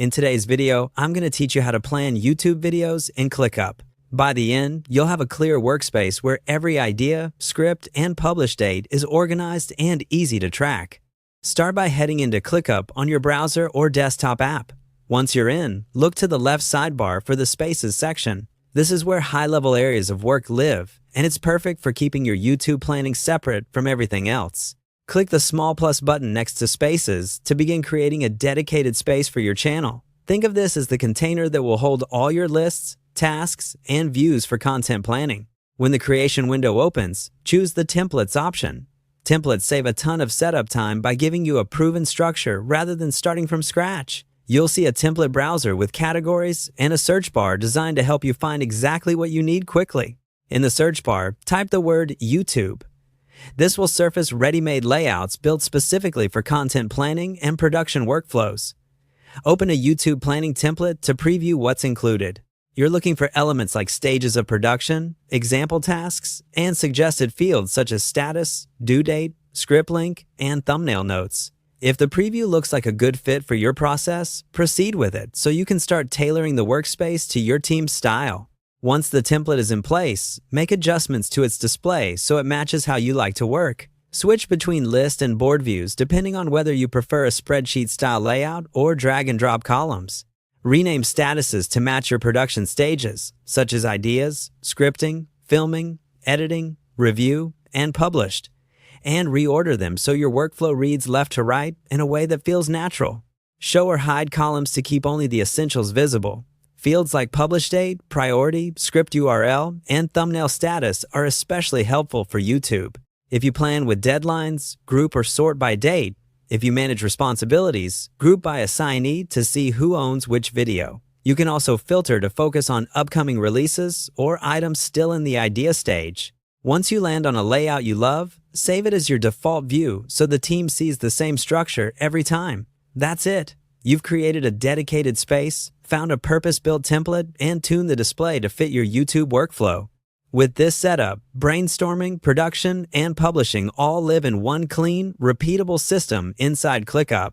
In today's video, I'm going to teach you how to plan YouTube videos in ClickUp. By the end, you'll have a clear workspace where every idea, script, and publish date is organized and easy to track. Start by heading into ClickUp on your browser or desktop app. Once you're in, look to the left sidebar for the Spaces section. This is where high-level areas of work live, and it's perfect for keeping your YouTube planning separate from everything else. Click the small plus button next to Spaces to begin creating a dedicated space for your channel. Think of this as the container that will hold all your lists, tasks, and views for content planning. When the creation window opens, choose the Templates option. Templates save a ton of setup time by giving you a proven structure rather than starting from scratch. You'll see a template browser with categories and a search bar designed to help you find exactly what you need quickly. In the search bar, type the word YouTube. This will surface ready-made layouts built specifically for content planning and production workflows. Open a YouTube planning template to preview what's included. You're looking for elements like stages of production, example tasks, and suggested fields such as status, due date, script link, and thumbnail notes. If the preview looks like a good fit for your process, proceed with it so you can start tailoring the workspace to your team's style. Once the template is in place, make adjustments to its display so it matches how you like to work. Switch between list and board views depending on whether you prefer a spreadsheet-style layout or drag-and-drop columns. Rename statuses to match your production stages, such as ideas, scripting, filming, editing, review, and published. And reorder them so your workflow reads left to right in a way that feels natural. Show or hide columns to keep only the essentials visible. Fields like publish date, priority, script URL, and thumbnail status are especially helpful for YouTube. If you plan with deadlines, group or sort by date. If you manage responsibilities, group by assignee to see who owns which video. You can also filter to focus on upcoming releases or items still in the idea stage. Once you land on a layout you love, save it as your default view so the team sees the same structure every time. That's it. You've created a dedicated space, found a purpose-built template, and tuned the display to fit your YouTube workflow. With this setup, brainstorming, production, and publishing all live in one clean, repeatable system inside ClickUp.